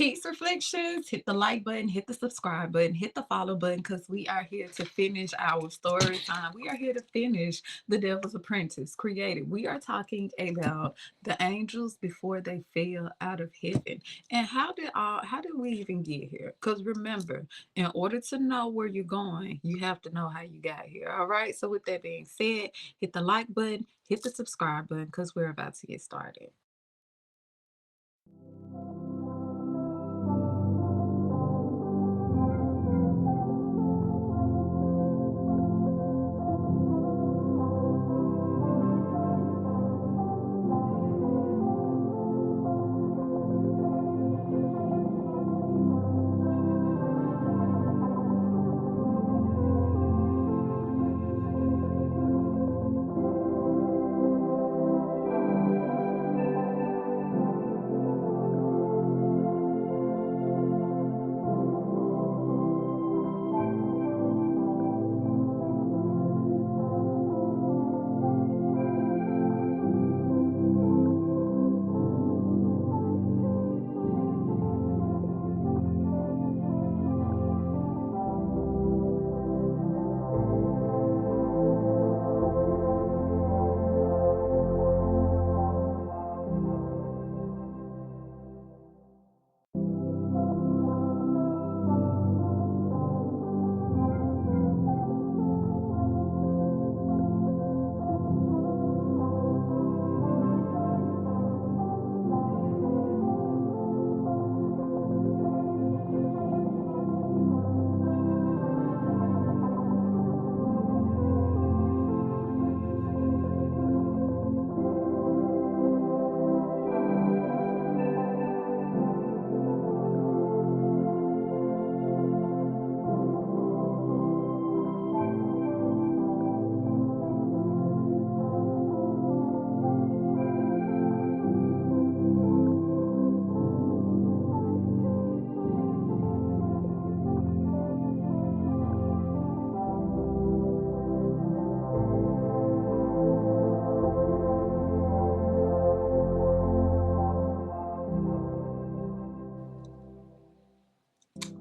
Peace reflections, hit the like button, hit the subscribe button, hit the follow button because we are here to finish our story time. We are here to finish The Devil's Apprentice created. We are talking about the angels before they fell out of heaven. And how did we even get here? Because remember, in order to know where you're going, you have to know how you got here. All right. So with that being said, hit the like button, hit the subscribe button because we're about to get started.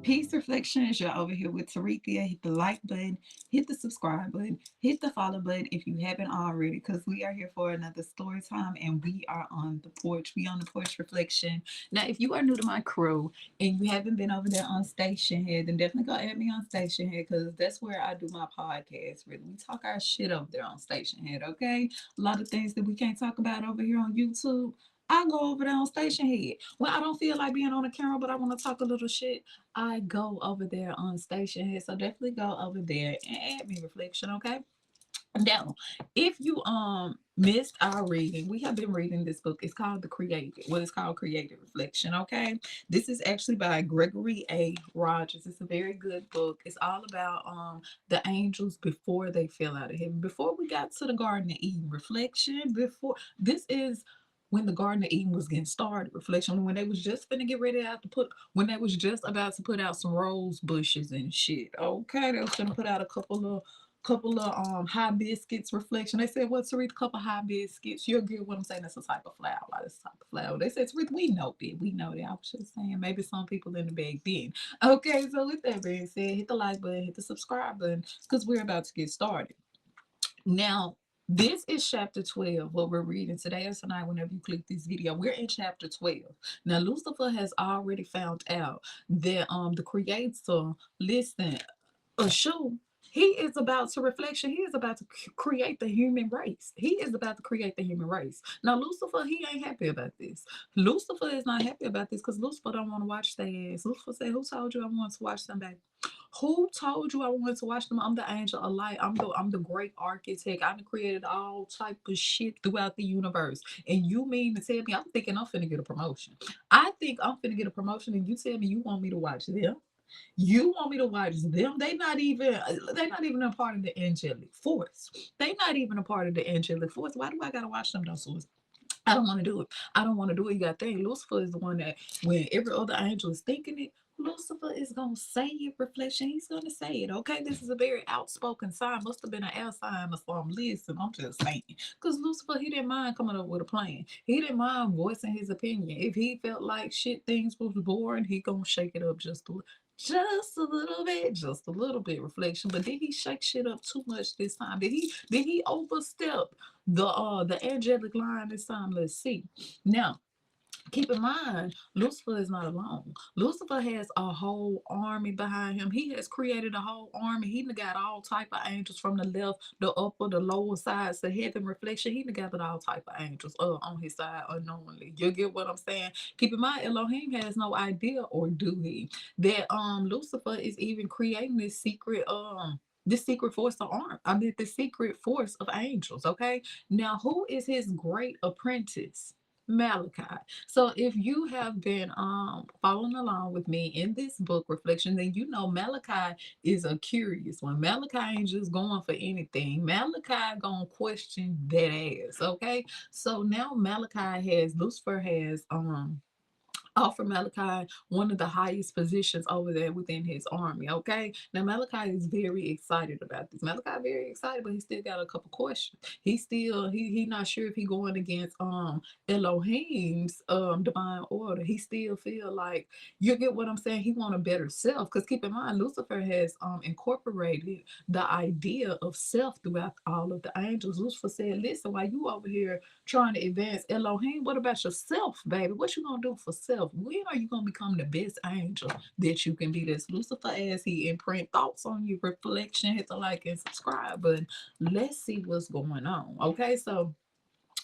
Peace reflections. You're over here with Tarithia. Hit the like button, hit the subscribe button, hit the follow button if you haven't already, because we are here for another story time and we are on the porch. We on the porch reflection. Now, if you are new to my crew and you haven't been over there on Station Head, then definitely go add me on Station Head because that's where I do my podcast. Really, we talk our shit over there on Station Head, okay? A lot of things that we can't talk about over here on YouTube. I go over there on Station Head. When I don't feel like being on the camera, but I want to talk a little shit, I go over there on Station Head. So definitely go over there and add me reflection, okay? Now, if you missed our reading, we have been reading this book. It's called The Created. Well, it's called Creative Reflection, okay? This is actually by Gregory A. Rogers. It's a very good book. It's all about the angels before they fell out of heaven. Before we got to the Garden of Eden reflection, before this is when the Garden of Eden was getting started, reflection, when they was just finna get ready to put, when they was just about to put out some rose bushes and shit. Okay, they was gonna put out a couple of hibiscus reflection. They said, "What's well, Sarita, a couple hibiscus? You'll get what I'm saying. That's a type of flower. That's a type of flower." They said, "Sarita, we know that. We know that." I was just saying, maybe some people in the bag didn't. Okay, so with that being said, hit the like button, hit the subscribe button, because we're about to get started. Now, this is chapter 12, what we're reading today or tonight, whenever you click this video. We're in chapter 12. Now, Lucifer has already found out that the creator, listen, a shoe. He is about to reflection. He is about to create the human race. He is about to create the human race. Now, Lucifer, he ain't happy about this. Lucifer is not happy about this because Lucifer don't want to watch their ass. Lucifer said, "Who told you I want to watch somebody? Who told you I wanted to watch them? I'm the angel of light. I'm the great architect. I created all type of shit throughout the universe. And you mean to tell me I'm thinking I'm finna get a promotion? I think I'm finna get a promotion, and you tell me you want me to watch them? You want me to watch them? They're not even a part of the angelic force. They're not even a part of the angelic force. Why do I gotta watch them though? So I don't want to do it. I don't want to do it. You got to think Lucifer is the one that when every other angel is thinking it, Lucifer is gonna say it, reflection. He's gonna say it. Okay, this is a very outspoken sign. Must have been an air sign or something. Listen, I'm just saying. Because Lucifer, he didn't mind coming up with a plan. He didn't mind voicing his opinion. If he felt like shit things was boring, he gonna shake it up just a little bit, just a little bit. Reflection. But did he shake shit up too much this time? Did he overstep the angelic line this time? Let's see. Now, keep in mind, Lucifer is not alone. Lucifer has a whole army behind him. He has created a whole army. He done got all type of angels from the left, the upper, the lower sides, the heaven reflection. He done gathered all type of angels on his side unknowingly. You get what I'm saying? Keep in mind, Elohim has no idea, or do he, that Lucifer is even creating this secret force of arm. I mean, the secret force of angels. Okay. Now, who is his great apprentice? Malachi. So if you have been following along with me in this book reflection, then you know Malachi is a curious one. Malachi ain't just going for anything. Malachi gonna question that ass. Okay. So now Lucifer has offer Malachi one of the highest positions over there within his army. Okay. Now Malachi is very excited about this. Malachi very excited, but he still got a couple questions. He not sure if he going against Elohim's divine order. He still feel like, you get what I'm saying? He want a better self. Because keep in mind, Lucifer has incorporated the idea of self throughout all of the angels. Lucifer said, listen, while you over here trying to advance Elohim, what about yourself, baby? What you gonna do for self? When are you gonna become the best angel that you can be? This Lucifer, as he imprint thoughts on you, reflection, hit the like and subscribe button. Let's see what's going on. Okay, so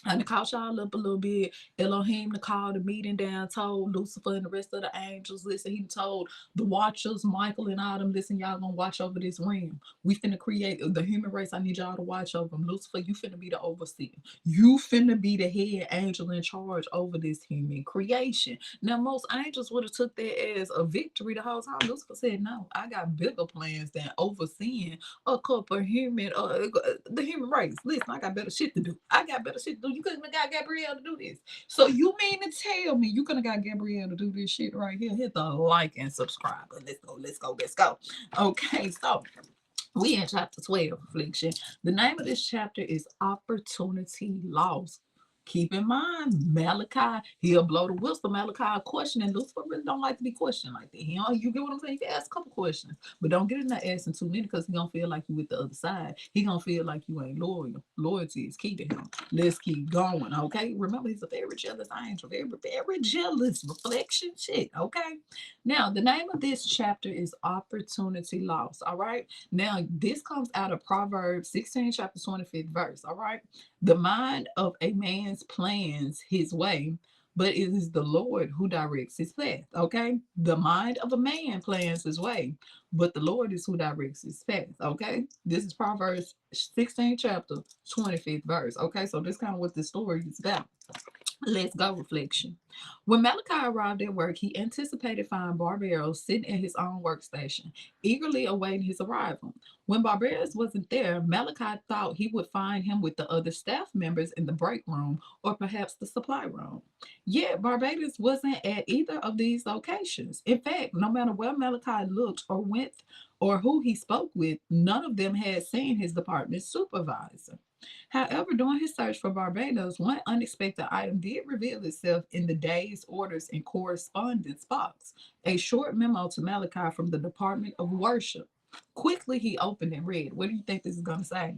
and to caught y'all up a little bit, Elohim to call the meeting down, told Lucifer and the rest of the angels, listen, he told the watchers, Michael and Adam, listen, y'all gonna watch over this realm. We finna create the human race. I need y'all to watch over them. Lucifer, you finna be the overseer. You finna be the head angel in charge over this human creation. Now, most angels would have took that as a victory the whole time. Lucifer said, no, I got bigger plans than overseeing a couple human, the human race. Listen, I got better shit to do. I got better shit to do. You couldn't have got Gabrielle to do this. So you mean to tell me you couldn't have got Gabrielle to do this shit right here? Hit the like and subscribe. Let's go, let's go, let's go. Okay, so we in chapter 12, reflection. The name of this chapter is Opportunity Lost. Keep in mind, Malachi, he'll blow the whistle. Malachi a question, and Lucifer really don't like to be questioned like that. You get what I'm saying? You can ask a couple questions, but don't get in there asking too many because he gonna feel like you with the other side. He gonna feel like you ain't loyal. Loyalty is key to him. Let's keep going, okay? Remember, he's a very jealous angel, very, very jealous reflection shit, okay? Now, the name of this chapter is Opportunity Lost, all right? Now, this comes out of Proverbs 16, chapter 25th verse, all right? The mind of a man's plans his way, but it is the Lord who directs his path. Okay. The mind of a man plans his way, but the Lord is who directs his path. Okay. This is Proverbs 16, chapter 25th verse. Okay. So this kind of what the story is about. Let's go, reflection. When Malachi arrived at work, he anticipated finding Barbaros sitting at his own workstation, eagerly awaiting his arrival. When Barbaros wasn't there, Malachi thought he would find him with the other staff members in the break room or perhaps the supply room. Yet Barbados wasn't at either of these locations. In fact, no matter where Malachi looked or went or who he spoke with, none of them had seen his department supervisor. However, during his search for Barbados, one unexpected item did reveal itself in the day's orders and correspondence box, a short memo to Malachi from the Department of Worship. Quickly, he opened and read. What do you think this is going to say?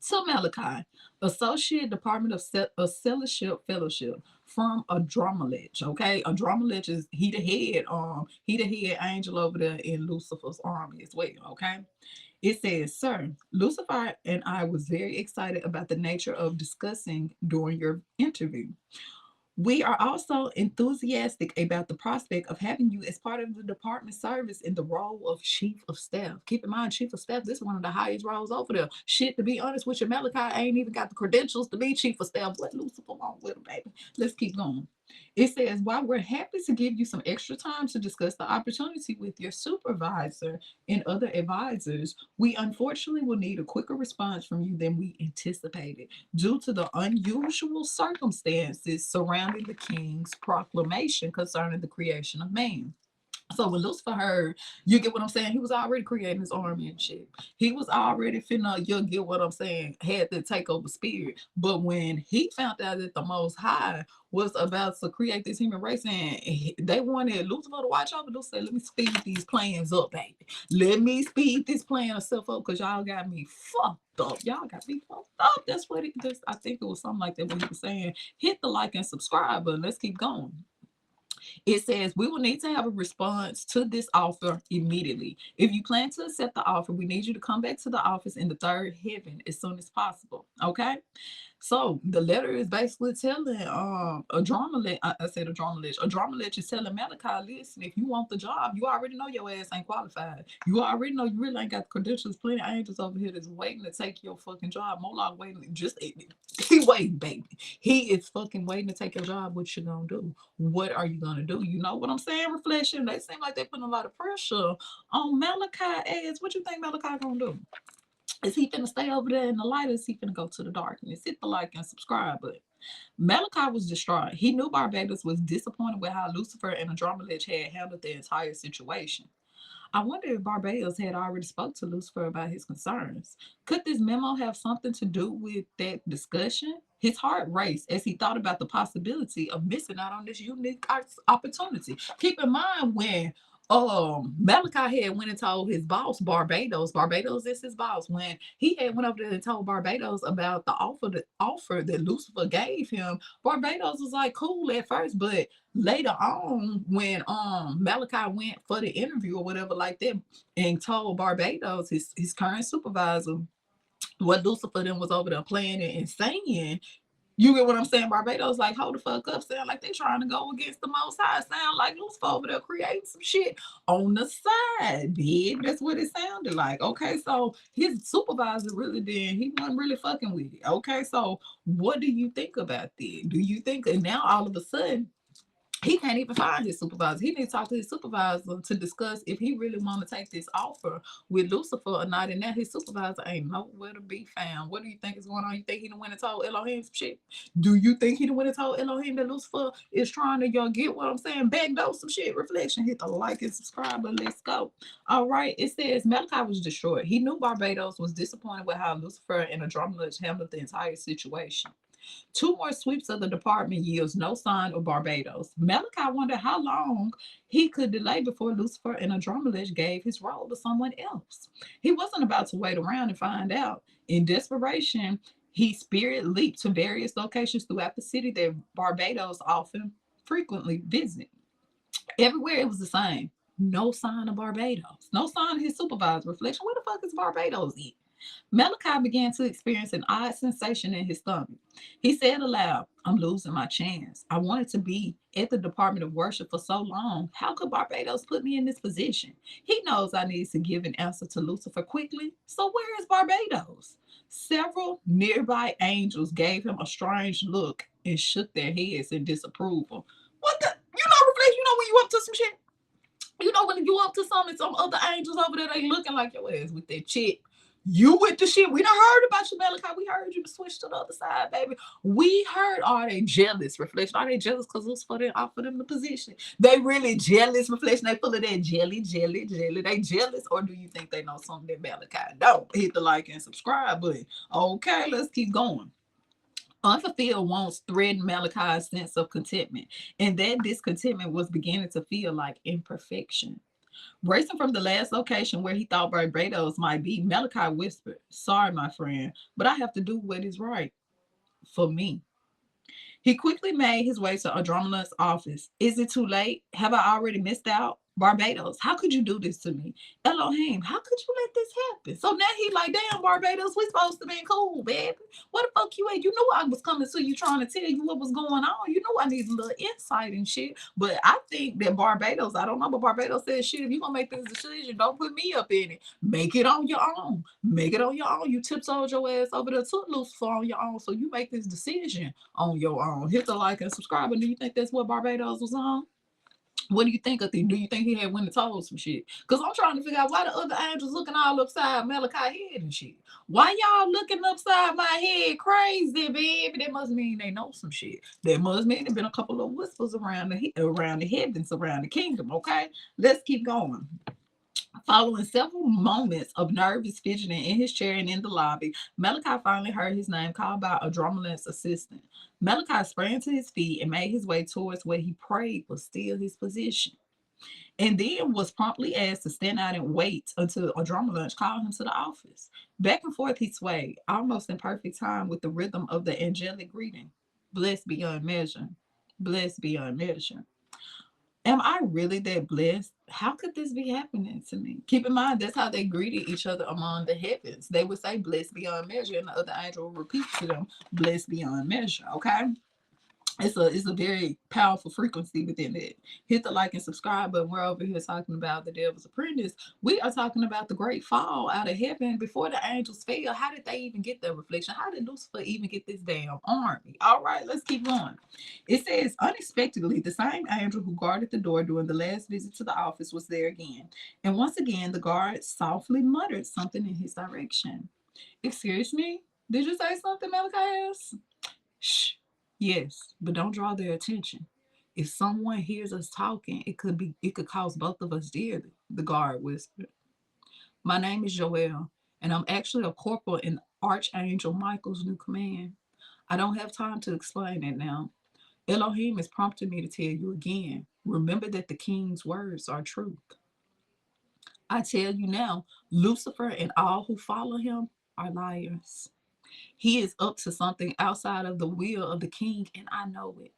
To Malachi, Associate Department of Fellowship from Adromelech. Okay, Adromelech is he the head angel over there in Lucifer's army as well. Okay, it says, Sir, Lucifer and I was very excited about the nature of discussing during your interview. We are also enthusiastic about the prospect of having you as part of the department service in the role of chief of staff. Keep in mind, chief of staff, this is one of the highest roles over there. Shit, to be honest with you, Malachi ain't even got the credentials to be chief of staff. Let Lucifer along with him, baby. Let's keep going. It says, while we're happy to give you some extra time to discuss the opportunity with your supervisor and other advisors, we unfortunately will need a quicker response from you than we anticipated due to the unusual circumstances surrounding the king's proclamation concerning the creation of man. So when Lucifer heard, you get what I'm saying? He was already creating his army and shit. He was already finna, you get what I'm saying, had to take over spirit. But when he found out that the Most High was about to create this human race and they wanted Lucifer to watch over, Lucifer said, let me speed these plans up, baby. Let me speed this plan of stuff up because y'all got me fucked up. Y'all got me fucked up. That's what it is. I think it was something like that what he was saying. Hit the like and subscribe button. Let's keep going. It says we will need to have a response to this offer immediately. If you plan to accept the offer, we need you to come back to the office in the third heaven as soon as possible. Okay. So the letter is basically telling a drama ledge. I said a drama ledge. A drama ledge is telling Malachi, listen, if you want the job, you already know your ass ain't qualified. You already know you really ain't got the credentials. Plenty of angels over here that's waiting to take your fucking job. Moloch waiting, just he waiting, baby. He is fucking waiting to take your job. What you gonna do? What are you gonna do? You know what I'm saying? Reflection. They seem like they putting a lot of pressure on Malachi ass. What you think Malachi gonna do? Is he finna stay over there in the light or is he finna go to the darkness? Hit the like and subscribe button. Malachi was distraught. He knew Barbados was disappointed with how Lucifer and Andromelich had handled the entire situation. I wonder if Barbados had already spoke to Lucifer about his concerns. Could this memo have something to do with that discussion? His heart raced as he thought about the possibility of missing out on this unique opportunity. Keep in mind when Malachi had went and told his boss Barbados is his boss, when he had went over there and told Barbados about the offer that Lucifer gave him. Barbados was like cool at first, but later on when Malachi went for the interview or whatever like that and told Barbados, his current supervisor, what Lucifer then was over there planning and saying, you get what I'm saying? Barbados like, hold the fuck up. Sound like they trying to go against the Most High. Sound like Lucifer over there creating some shit on the side, bitch. That's what it sounded like. Okay, so his supervisor really did. He wasn't really fucking with it. Okay, so what do you think about that? Do you think, and now all of a sudden, he can't even find his supervisor. He needs to talk to his supervisor to discuss if he really want to take this offer with Lucifer or not. And now his supervisor ain't nowhere to be found. What do you think is going on? You think he done went and told Elohim some shit? Do you think he done went and told Elohim that Lucifer is trying to, y'all get what I'm saying? Backdoor some shit. Reflection. Hit the like and subscribe, but let's go. All right. It says Malachi was destroyed. He knew Barbados was disappointed with how Lucifer and Andromedah handled the entire situation. Two more sweeps of the department yields no sign of Barbados. Malachi wondered how long he could delay before Lucifer and Andromelich gave his role to someone else. He wasn't about to wait around and find out. In desperation, he spirit leaped to various locations throughout the city that Barbados often frequently visit. Everywhere it was the same. No sign of Barbados. No sign of his supervisor. Reflection. Where the fuck is Barbados at? Malachi began to experience an odd sensation in his stomach. He said aloud, I'm losing my chance. I wanted to be at the Department of Worship for so long. How could Barbados put me in this position? He knows I need to give an answer to Lucifer quickly. So where is Barbados? Several nearby angels gave him a strange look and shook their heads in disapproval. What the? You know when you up to some shit? You know when you up to something, some other angels over there, they looking like your ass with that chick. You with the shit. We done heard about you, Malachi. We heard you switch to the other side, baby. We heard, are they jealous? Reflection. Are they jealous because Lucifer didn't offer them the position? They really jealous? Reflection. They full of that jelly. They jealous, or do you think they know something that Malachi don't? Hit the like and subscribe button. Okay, let's keep going. Unfulfilled wants threatened Malachi's sense of contentment, and that discontentment was beginning to feel like imperfection. Racing from the last location where he thought Barbados might be, Malachi whispered, sorry, my friend, but I have to do what is right for me. He quickly made his way to Andromeda's office. Is it too late? Have I already missed out? Barbados, how could you do this to me? Elohim, how could you let this happen? So now he like, damn, Barbados, we supposed to be cool, baby. What the fuck you at? You knew I was coming to you trying to tell you what was going on. You knew I needed a little insight and shit. But I think that Barbados, I don't know, but Barbados says, shit, if you're going to make this decision, don't put me up in it. Make it on your own. Make it on your own. You tiptoed your ass over there to Lucifer on your own. So you make this decision on your own. Hit the like and subscribe. And do you think that's what Barbados was on? What do you think of thing? Do you think he had went and told some shit? Because I'm trying to figure out why the other angels looking all upside Malachi head and shit. Why y'all looking upside my head crazy, baby? That must mean they know some shit. That must mean there been a couple of whispers around the heavens, around the kingdom. Okay, let's keep going. Following several moments of nervous fidgeting in his chair and in the lobby, Malachi finally heard his name called by a Dromeland's assistant. Malachi sprang to his feet and made his way towards where he prayed was still his position, and then was promptly asked to stand out and wait until Adrenaline called him to the office. Back and forth he swayed, almost in perfect time with the rhythm of the angelic greeting. Blessed beyond measure. Blessed beyond measure. Am I really that blessed? How could this be happening to me? Keep in mind, that's how they greeted each other among the heavens. They would say, blessed beyond measure, and the other angel would repeat to them, blessed beyond measure. Okay? It's a very powerful frequency within it. Hit the like and subscribe button. We're over here talking about the Devil's Apprentice. We are talking about the great fall out of heaven before the angels fell. How did they even get their reflection? How did Lucifer even get this damn army? All right, let's keep going. It says, unexpectedly, the same angel who guarded the door during the last visit to the office was there again. And once again, the guard softly muttered something in his direction. Excuse me? Did you say something, Malachi asked? Shh. Yes, but don't draw their attention. If someone hears us talking, it could cost both of us dearly, the guard whispered. My name is Joel, and I'm actually a corporal in Archangel Michael's new command. I don't have time to explain it now. Elohim is prompting me to tell you again. Remember that the king's words are truth. I tell you now, Lucifer and all who follow him are liars. He is up to something outside of the will of the king, and I know it.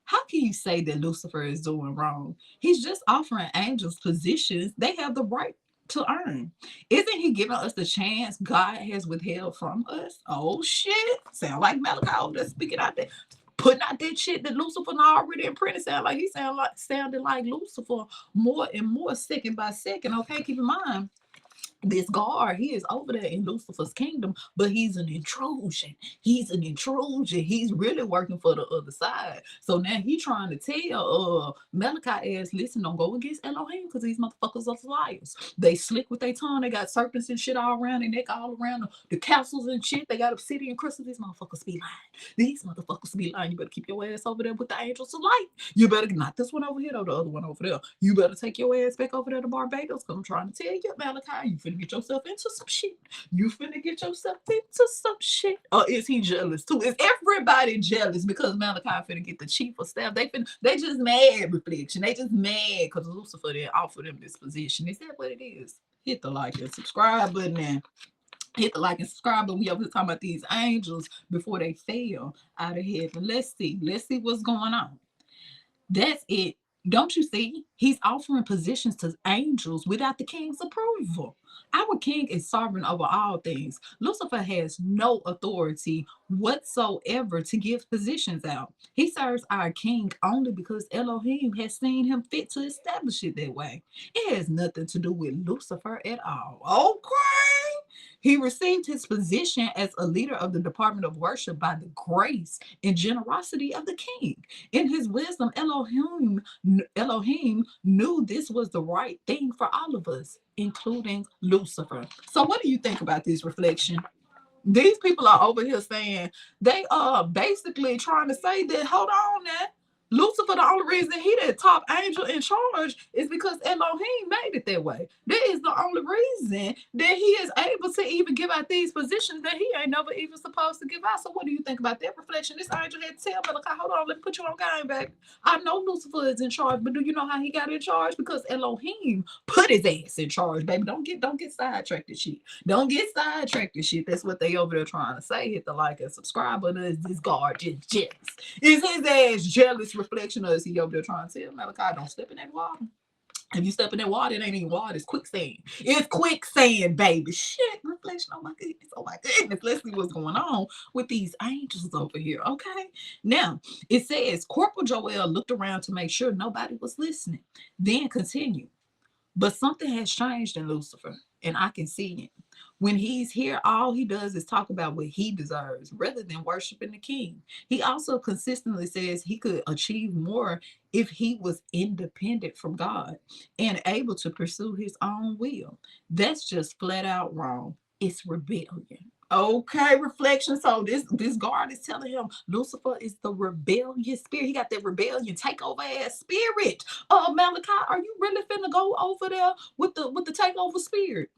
How can you say that Lucifer is doing wrong? He's just offering angels positions they have the right to earn. Isn't he giving us the chance God has withheld from us? Oh shit. Sound like Malachi over there speaking out there. Putting out that shit that Lucifer already imprinted. Sounded like Lucifer more and more second by second. Okay, keep in mind this guard, he is over there in Lucifer's kingdom, but he's an intrusion. He's an intrusion. He's really working for the other side. So now he trying to tell Malachi ass, listen, don't go against Elohim because these motherfuckers are liars. They slick with their tongue. They got serpents and shit all around their neck, all around the castles and shit. They got obsidian crystals. These motherfuckers be lying. These motherfuckers be lying. You better keep your ass over there with the angels of light. You better not this one over here or the other one over there. You better take your ass back over there to Barbados because I'm trying to tell you, Malachi, you finna get yourself into some shit. You finna get yourself into some shit. Or is he jealous too? Is everybody jealous because Malachi finna get the chief of staff? They just mad, reflection. They just mad because Lucifer didn't offer them this position. Is that what it is? Hit the like and subscribe button and hit the like and subscribe. But we over here talking about these angels before they fell out of heaven. Let's see. Let's see what's going on. That's it. Don't you see? He's offering positions to angels without the king's approval. Our king is sovereign over all things. Lucifer has no authority whatsoever to give positions out. He serves our king only because Elohim has seen him fit to establish it that way. It has nothing to do with Lucifer at all. Okay. He received his position as a leader of the Department of Worship by the grace and generosity of the king. In his wisdom, Elohim knew this was the right thing for all of us, including Lucifer. So what do you think about this, reflection? These people are over here saying they are basically trying to say that, hold on now, Lucifer, the only reason he that top angel in charge is because Elohim made it that way. That is the only reason that he is able to even give out these positions that he ain't never even supposed to give out. So what do you think about that, reflection? This angel had to tell me, like, hold on, let me put you on game, baby. I know Lucifer is in charge, but do you know how he got in charge? Because Elohim put his ass in charge, baby. Don't get sidetracked and shit. Don't get sidetracked and shit. That's what they over there trying to say. Hit the like and subscribe button. Is this guard just jealous? Is his ass jealous, reflection, or is he over there trying to tell Malachi, don't step in that water? If you step in that water, it ain't even water, it's quicksand. It's quicksand, baby. Shit, reflection. Oh my goodness. Oh my goodness. Let's see what's going on with these angels over here. Okay. Now, it says Corporal Joel looked around to make sure nobody was listening. Then continued. But something has changed in Lucifer, and I can see it. When he's here, all he does is talk about what he deserves rather than worshiping the king. He also consistently says he could achieve more if he was independent from God and able to pursue his own will. That's just flat out wrong. It's rebellion. Okay, reflection. So this guard is telling him Lucifer is the rebellious spirit. He got that rebellion takeover ass spirit. Malachi, are you really finna go over there with the takeover spirit?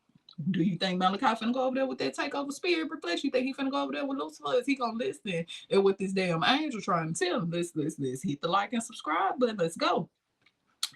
Do you think Malachi finna go over there with that takeover spirit reflection? You think he finna go over there with Lucifer? Is he gonna listen? And with this damn angel trying to tell him, let's hit the like and subscribe button. Let's go.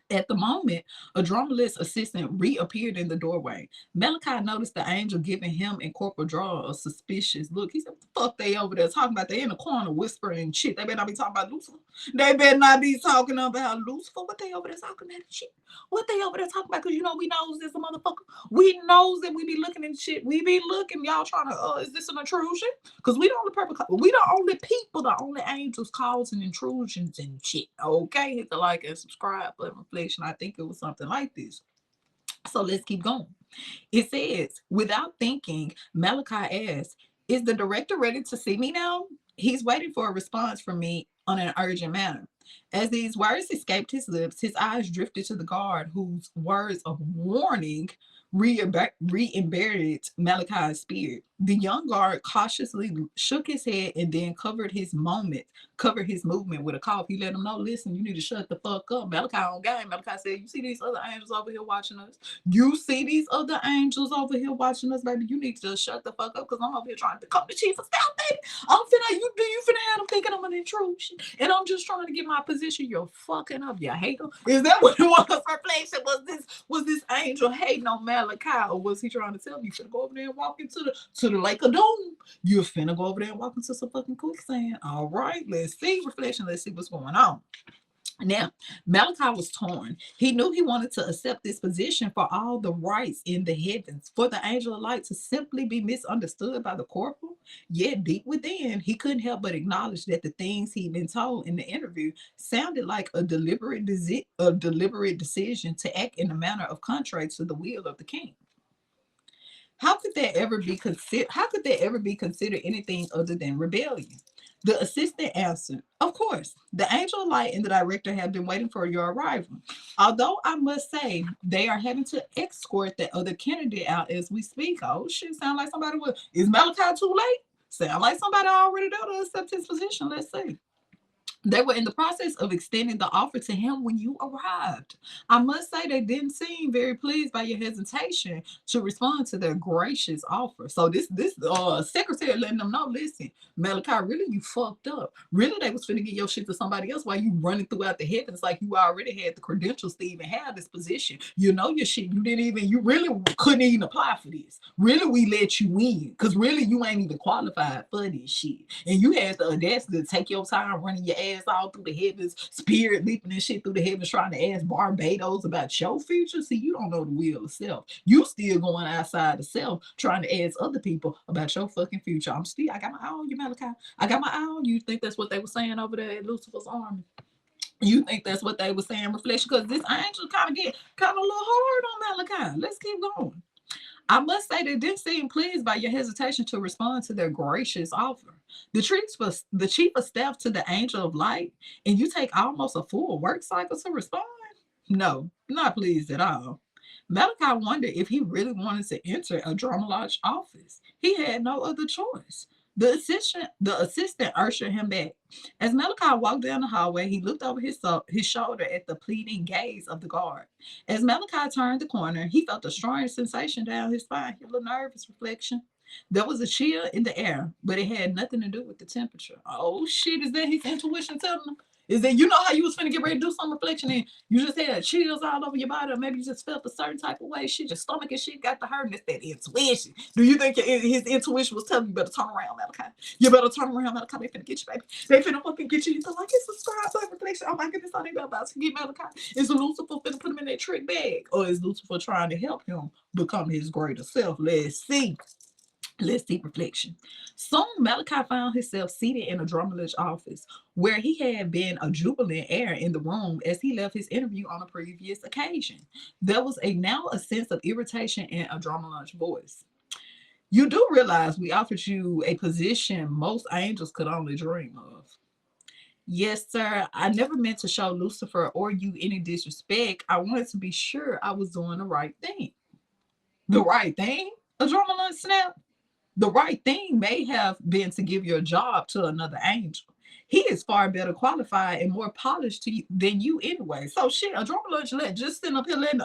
At the moment, a dramalist assistant reappeared in the doorway. Malachi noticed the angel giving him and Corporal Draw a suspicious look. He said, what the fuck they over there talking about? They in the corner whispering shit. They better not be talking about Lucifer. They better not be talking about Lucifer. What they over there talking about shit? What they over there talking about? Because you know we knows this a motherfucker. We knows that we be looking at shit. We be looking, y'all trying to, is this an intrusion? Because we the only people, the only angels causing intrusions and shit. Okay, hit the like and subscribe button. Reflection. I think it was something like this. So let's keep going. It says, without thinking, Malachi asks, is the director ready to see me now? He's waiting for a response from me on an urgent manner. As these words escaped his lips, his eyes drifted to the guard, whose words of warning re-embedded Malachi's spirit. The young guard cautiously shook his head and then covered his movement with a cough. He let him know, listen, you need to shut the fuck up. Malachi on game. Malachi said, you see these other angels over here watching us? You see these other angels over here watching us, baby? You need to just shut the fuck up because I'm over here trying to become the chief of staff, baby. You finna have them thinking I'm an intrusion. And I'm just trying to get my position. You're fucking up, you hater. Is that what it was? Reflection? Was this angel hating on Malachi? Or was he trying to tell me you finna go over there and walk into the lake of doom? You're finna go over there and walk into some fucking quicksand. All right, let's see. Reflection, let's see what's going on. Now, Malachi was torn. He knew he wanted to accept this position for all the rights in the heavens, for the angel of light to simply be misunderstood by the corporal. Yet deep within, he couldn't help but acknowledge that the things he'd been told in the interview sounded like a deliberate decision to act in a manner of contrary to the will of the king. How could that ever be considered? How could that ever be considered anything other than rebellion? The assistant answered, of course, the angel of light and the director have been waiting for your arrival. Although I must say they are having to escort that other candidate out as we speak. Oh shit, sound like somebody was. Is Malachi too late? Sound like somebody already there to accept his position. Let's see. They were in the process of extending the offer to him when you arrived. I must say they didn't seem very pleased by your hesitation to respond to their gracious offer. So this secretary letting them know, listen, Malachi, really you fucked up. Really they was finna get your shit to somebody else while you running throughout the heavens like you already had the credentials to even have this position. You know your shit. You really couldn't even apply for this. Really we let you in because really you ain't even qualified for this shit. And you had the audacity to take your time running your ass all through the heavens, spirit leaping and shit through the heavens, trying to ask Barbados about your future. See, you don't know the will of self. You still going outside of self, trying to ask other people about your fucking future. I got my eye on you, Malachi. I got my eye on you. You think that's what they were saying over there at Lucifer's army? You think that's what they were saying, reflection? Because this angel kind of a little hard on Malachi. Let's keep going. I must say they didn't seem pleased by your hesitation to respond to their gracious offer. The chief of staff to the angel of light, and you take almost a full work cycle to respond? No, not pleased at all. Malachi wondered if he really wanted to enter a drama lodge office. He had no other choice. The assistant ushered him back. As Malachi walked down the hallway, he looked over his shoulder at the pleading gaze of the guard. As Malachi turned the corner, he felt a strange sensation down his spine. A little nervous reflection. There was a chill in the air, but it had nothing to do with the temperature. Oh shit, is that his intuition telling him? Is that you know how you was finna get ready to do some reflection and you just had chills all over your body, or maybe you just felt a certain type of way, shit, your stomach and shit got to hurt, and it's that intuition. Do you think his intuition was telling you better turn around, Malachi? You better turn around, Malachi. They finna get you, baby. They finna fucking get you. You feel like it's subscribe button reflection. Oh my goodness, how they about to get Malachi? Is Lucifer finna put him in that trick bag? Or is Lucifer trying to help him become his greater self? Let's see. Let's see reflection. Soon Malachi found himself seated in a dramalist office where he had been a jubilant air in the room as he left his interview on a previous occasion. There was now a sense of irritation in a dramalist voice. You do realize we offered you a position most angels could only dream of. Yes, sir. I never meant to show Lucifer or you any disrespect. I wanted to be sure I was doing the right thing. The right thing? Adrenaline snap. The right thing may have been to give your job to another angel. He is far better qualified and more polished than you anyway. So shit, a drunk lunch let just sitting up here letting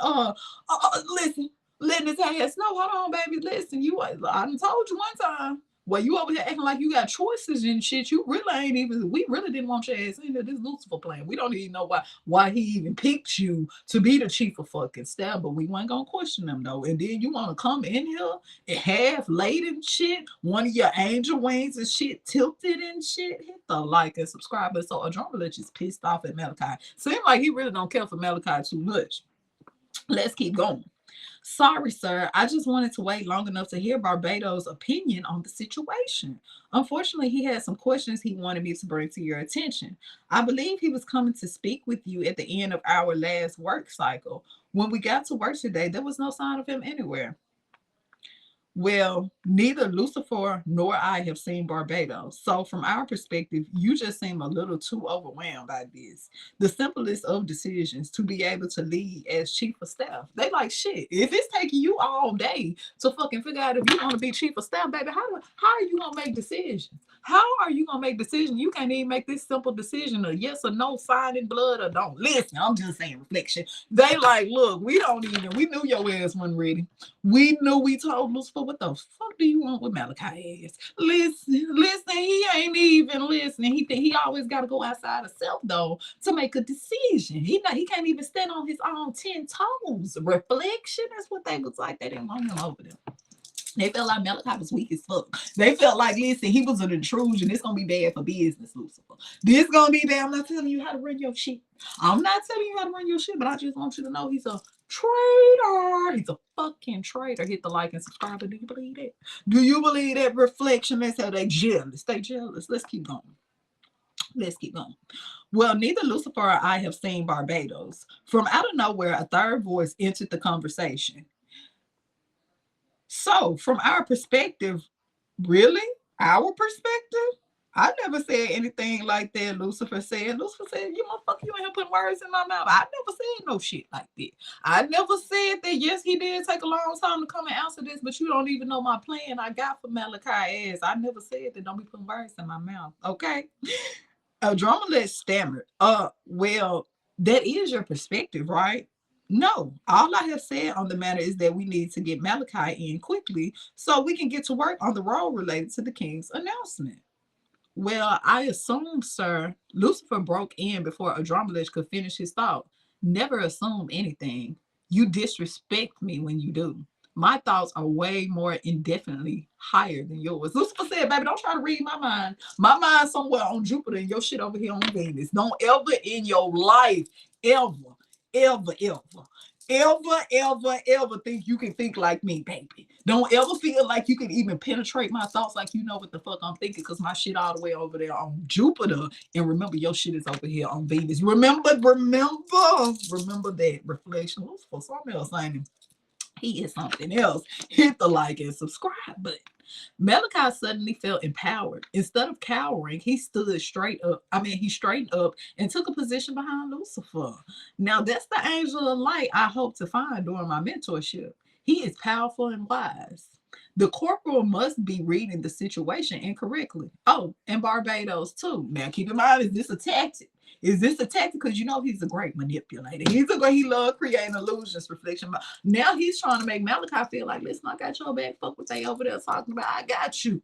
listen, letting his ass know. Hold on, baby, listen. I done told you one time. Well, you over here acting like you got choices and shit. You really ain't even. We really didn't want your ass in here. This Lucifer plan. We don't even know why he even picked you to be the chief of fucking staff. But we weren't gonna question him though. And then you want to come in here and half laid and shit. One of your angel wings and shit tilted and shit. Hit the like and subscribe. But so Adrenaline is pissed off at Malachi. Seems like he really don't care for Malachi too much. Let's keep going. Sorry, sir. I just wanted to wait long enough to hear Barbados' opinion on the situation. Unfortunately, he had some questions he wanted me to bring to your attention. I believe he was coming to speak with you at the end of our last work cycle. When we got to work today, there was no sign of him anywhere. Well, neither Lucifer nor I have seen Barbados. So, from our perspective, you just seem a little too overwhelmed by this. The simplest of decisions to be able to lead as chief of staff. They like shit. If it's taking you all day to fucking figure out if you want to be chief of staff, baby, how are you gonna make decisions? How are you gonna make decisions? You can't even make this simple decision of yes or no, sign in blood or don't. Listen, I'm just saying reflection. They like, look, we knew your ass wasn't ready. We knew we told Lucifer, what the fuck do you want with Malachi ass? Listen, he ain't even listening. He always got to go outside of self though to make a decision. He can't even stand on his own 10 toes. Reflection, that's what they was like. They didn't want him over there. They felt like Malachi was weak as fuck. They felt like, listen, he was an intrusion. It's gonna be bad for business, Lucifer. This gonna be bad. I'm not telling you how to run your shit. I'm not telling you how to run your shit, but I just want you to know he's a traitor. He's a fucking traitor. Hit the like and subscribe. Do you believe that? Do you believe that reflection? That's how they jealous. They jealous. Let's keep going. Let's keep going. Well, neither Lucifer or I have seen Barbados. From out of nowhere, a third voice entered the conversation. So, from our perspective, really? Our perspective? I never said anything like that. Lucifer said, you motherfucker, you ain't here putting words in my mouth. I never said no shit like that. I never said that, yes, he did take a long time to come and answer this, but you don't even know my plan I got for Malachi ass. I never said that. Don't be putting words in my mouth, okay? Drama stammered. Well, that is your perspective, right? No, all I have said on the matter is that we need to get Malachi in quickly so we can get to work on the role related to the king's announcement. Well, I assume, sir, Lucifer broke in before Adromelech could finish his thought. Never assume anything. You disrespect me when you do. My thoughts are way more indefinitely higher than yours. Lucifer said, baby, don't try to read my mind. My mind's somewhere on Jupiter and your shit over here on Venus. Don't ever in your life, ever, ever think you can think like me, baby. Don't ever feel like you can even penetrate my thoughts like you know what the fuck I'm thinking because my shit all the way over there on Jupiter. And remember, your shit is over here on Venus. Remember that reflection. For something else, ain't it? He is something else. Hit the like and subscribe button. Malachi suddenly felt empowered. Instead of cowering, he stood straight up. He straightened up and took a position behind Lucifer. Now, that's the angel of light I hope to find during my mentorship. He is powerful and wise. The corporal must be reading the situation incorrectly. Oh, and Barbados too. Now, keep in mind, is this a tactic? Is this a tactic? Because you know he's a great manipulator. He loves creating illusions, reflection. Now he's trying to make Malachi feel like, listen, I got your back. Fuck what they over there talking about. I got you.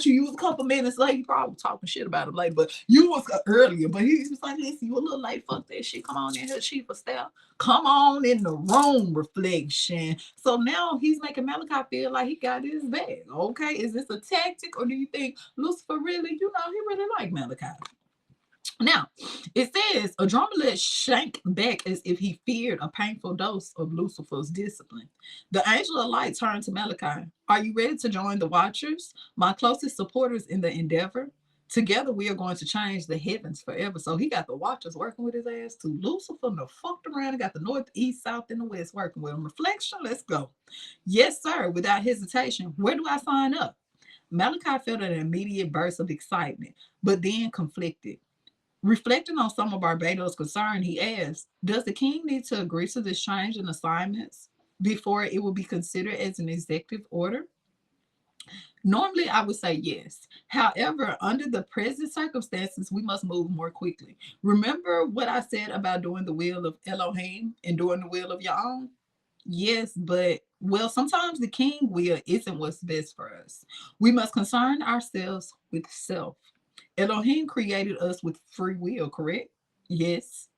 You was a couple minutes late. He probably talking shit about him later, but you was earlier. But he was like, listen, you a little late. Fuck that shit. Come on in here, chief of staff. Come on in the room, reflection. So now he's making Malachi feel like he got his back. Okay, is this a tactic, or do you think Lucifer really, he really like Malachi? Now, it says Adromelech shrank back as if he feared a painful dose of Lucifer's discipline. The angel of light turned to Malachi. Are you ready to join the Watchers, my closest supporters in the endeavor? Together we are going to change the heavens forever. So he got the watchers working with his ass too. Lucifer no fucked around and got the north, east, south, and the west working with him. Reflection, let's go. Yes, sir, without hesitation. Where do I sign up? Malachi felt an immediate burst of excitement, but then conflicted. Reflecting on some of Barbados' concern, he asked, does the king need to agree to this change in assignments before it will be considered as an executive order? Normally, I would say yes. However, under the present circumstances, we must move more quickly. Remember what I said about doing the will of Elohim and doing the will of your own? Yes, but well, sometimes the king will isn't what's best for us. We must concern ourselves with self. Elohim created us with free will, correct? Yes.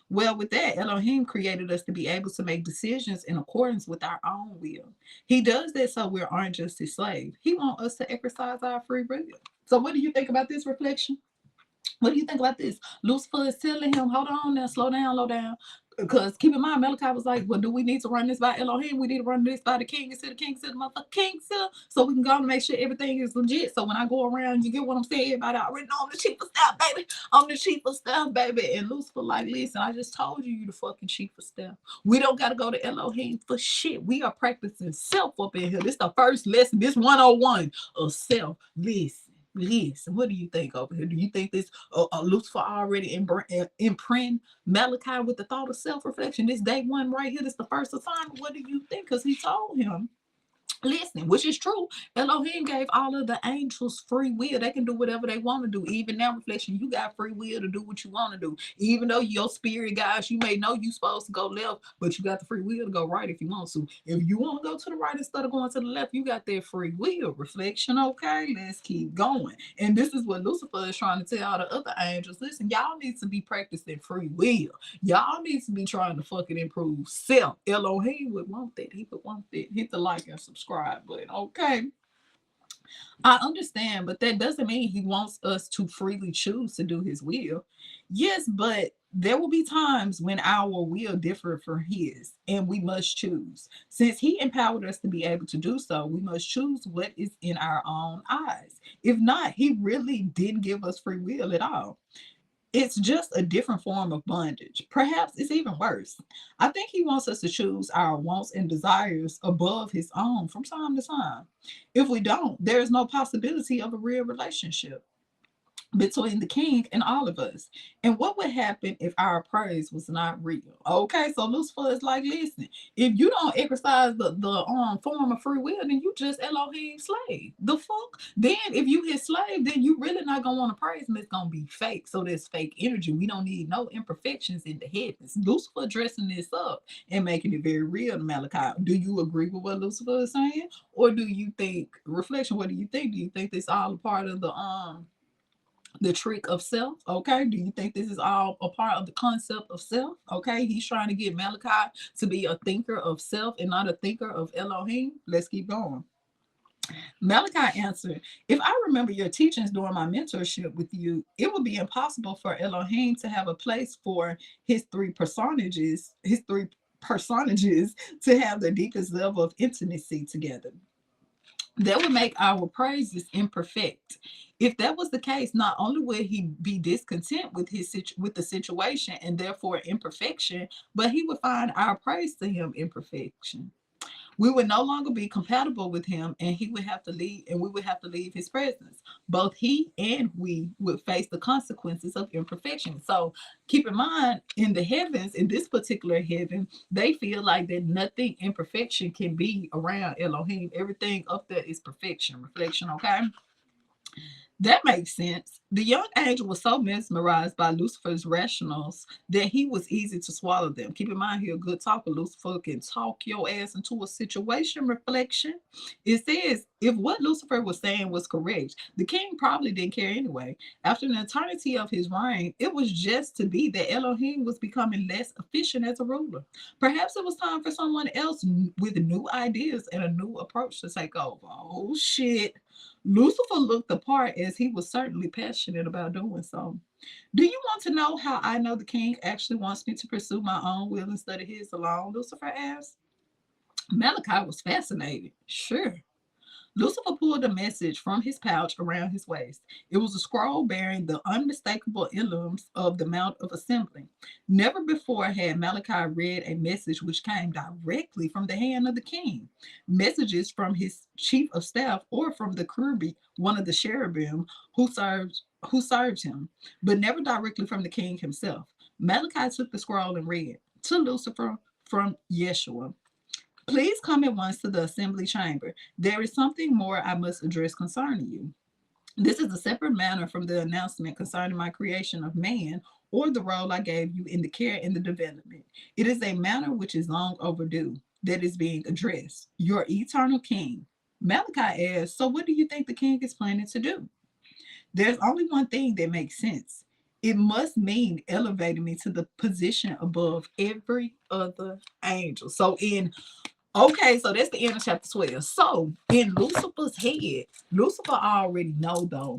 Well, with that, Elohim created us to be able to make decisions in accordance with our own will. He does that so we aren't just his slave. He wants us to exercise our free will. So, what do you think about this reflection? What do you think about this? Lucifer is telling him, hold on now, slow down, low down. Because keep in mind, Malachi was like, well, do we need to run this by Elohim? We need to run this by the king instead of king instead of motherfucking king instead, so we can go and make sure everything is legit. So when I go around, you get what I'm saying? Everybody already know I'm the chief of staff, baby. I'm the chief of staff, baby. And Lucifer like, listen, I just told you the fucking chief of staff. We don't got to go to Elohim for shit. We are practicing self up in here. This is the first lesson. This 101 of self. Listen, what do you think over here? Do you think this Lucifer already imprint Malachi with the thought of self-reflection? This day one right here, this the first assignment. What do you think? Because he told him, listen, which is true. Elohim gave all of the angels free will. They can do whatever they want to do. Even now, reflection, you got free will to do what you want to do. Even though your spirit guys, you may know you're supposed to go left, but you got the free will to go right if you want to. If you want to go to the right instead of going to the left, you got that free will. Reflection, okay? Let's keep going. And this is what Lucifer is trying to tell all the other angels. Listen, y'all need to be practicing free will. Y'all need to be trying to fucking improve self. Elohim would want that. He would want that. Hit the like and subscribe button. Okay. I understand, but that doesn't mean he wants us to freely choose to do his will. Yes, but there will be times when our will differ from his, and we must choose. Since he empowered us to be able to do so, we must choose what is in our own eyes. If not, he really didn't give us free will at all. It's just a different form of bondage. Perhaps it's even worse. I think he wants us to choose our wants and desires above his own from time to time. If we don't, there is no possibility of a real relationship between the king and all of us. And what would happen if our praise was not real? Okay, so Lucifer is like, listen, if you don't exercise the form of free will, then you just Elohim slave. The fuck? Then if you his slave, then you really not gonna want to praise him. It's gonna be fake. So there's fake energy. We don't need no imperfections in the heavens. Lucifer dressing this up and making it very real to Malachi. Do you agree with what Lucifer is saying? Or do you think reflection? What do you think? Do you think this all a part of the trick of self? Okay, do you think this is all a part of the concept of self? Okay, he's trying to get Malachi to be a thinker of self and not a thinker of Elohim. Let's keep going. Malachi answered, if I remember your teachings during my mentorship with you, it would be impossible for Elohim to have a place for his three personages to have the deepest level of intimacy together. That would make our praises imperfect. If that was the case, not only would he be discontent with the situation and therefore imperfection, but he would find our praise to him imperfection. We would no longer be compatible with him, and he would have to leave, and we would have to leave his presence. Both he and we would face the consequences of imperfection. So keep in mind, in the heavens, in this particular heaven, they feel like that nothing imperfection can be around Elohim. Everything up there is perfection, reflection, okay? That makes sense. The young angel was so mesmerized by Lucifer's rationals that he was easy to swallow them. Keep in mind, he a good talker. Lucifer can talk your ass into a situation. Reflection. It says, if what Lucifer was saying was correct, the king probably didn't care anyway. After an eternity of his reign, it was just to be that Elohim was becoming less efficient as a ruler. Perhaps it was time for someone else with new ideas and a new approach to take over. Oh, shit. Lucifer looked the part as he was certainly passionate about doing so. Do you want to know how I know the king actually wants me to pursue my own will instead of his alone? Lucifer asked. Malachi was fascinated. Sure. Lucifer pulled a message from his pouch around his waist. It was a scroll bearing the unmistakable emblems of the Mount of Assembly. Never before had Malachi read a message which came directly from the hand of the king. Messages from his chief of staff or from the Kerubi, one of the cherubim who served him, but never directly from the king himself. Malachi took the scroll and read, "To Lucifer from Yeshua. Please come at once to the assembly chamber. There is something more I must address concerning you. This is a separate matter from the announcement concerning my creation of man or the role I gave you in the care and the development. It is a matter which is long overdue that is being addressed. Your eternal king." Malachi asked, "So what do you think the king is planning to do?" "There's only one thing that makes sense. It must mean elevating me to the position above every other angel." So that's the end of chapter 12. So in Lucifer's head, Lucifer already know though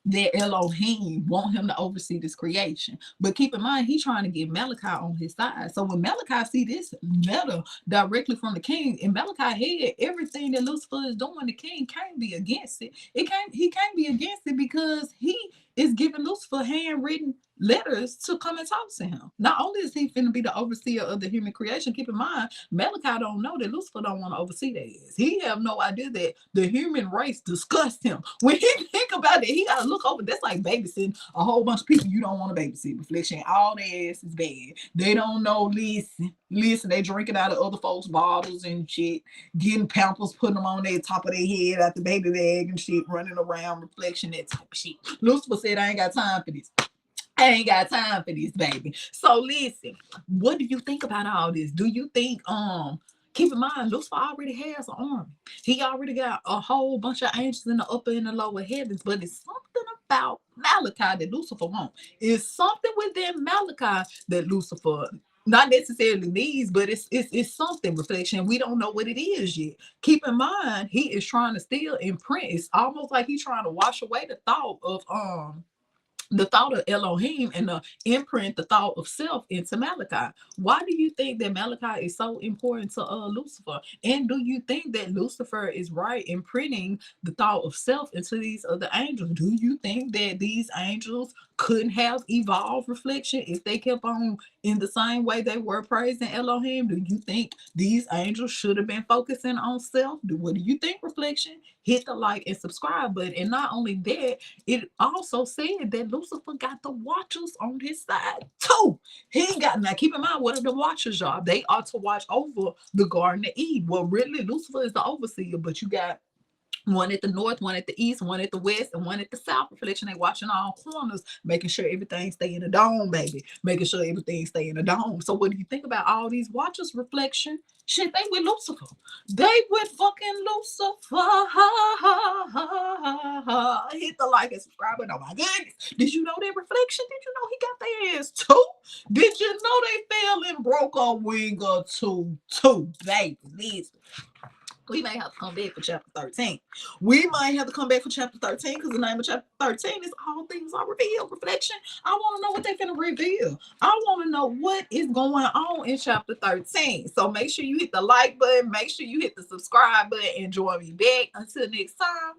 that Elohim want him to oversee this creation. But keep in mind, he's trying to get Malachi on his side. So when Malachi see this letter directly from the king, in Malachi's head, everything that Lucifer is doing, the king can't be against it. He can't be against it because he is giving Lucifer handwritten letters to come and talk to him. Not only is he finna be the overseer of the human creation, keep in mind, Malachi don't know that Lucifer don't want to oversee that. He have no idea that the human race disgusts him. When he think about it, he gotta look over. That's like babysitting a whole bunch of people you don't want to babysit. Reflection, all their ass is bad. They don't know. Listen. They drinking out of other folks' bottles and shit, getting pampers, putting them on their top of their head out the baby bag and shit, running around. Reflection, that type of shit. Lucifer said, "I ain't got time for this. I ain't got time for this, baby." So listen, what do you think about all this? Do you think keep in mind Lucifer already has an army. He already got a whole bunch of angels in the upper and the lower heavens, but it's something about Malachi that Lucifer wants. It's something within Malachi that Lucifer not necessarily needs, but it's something. Reflection. We don't know what it is yet. Keep in mind, he is trying to still imprint. It's almost like he's trying to wash away the thought of Elohim and imprint the thought of self into Malachi. Why do you think that Malachi is so important to Lucifer? And do you think that Lucifer is right imprinting the thought of self into these other angels? Do you think that these angels couldn't have evolved, reflection, if they kept on in the same way they were praising Elohim? Do you think these angels should have been focusing on self? What do you think, reflection? Hit the like and subscribe button. And not only that, it also said that Lucifer got the watchers on his side too. He got, now keep in mind, what are the watchers' job? They are to watch over the Garden of Eden. Well, really, Lucifer is the overseer, but you got one at the north, one at the east, one at the west, and one at the south. Reflection, they watching all corners, making sure everything stay in the dome, baby. Making sure everything stay in the dome. So what do you think about all these watchers, reflection? Shit, they with Lucifer. They with fucking Lucifer. Ha, ha, ha, ha, ha. Hit the like and subscribe. Oh my goodness. Did you know that, reflection? Did you know he got their ass too? Did you know they fell and broke a wing or two? Baby, listen. We may have to come back for chapter 13. We might have to come back for chapter 13 because the name of chapter 13 is All Things Are Revealed. Reflection. I want to know what they're going to reveal. I want to know what is going on in chapter 13. So make sure you hit the like button. Make sure you hit the subscribe button and join me back. Until next time.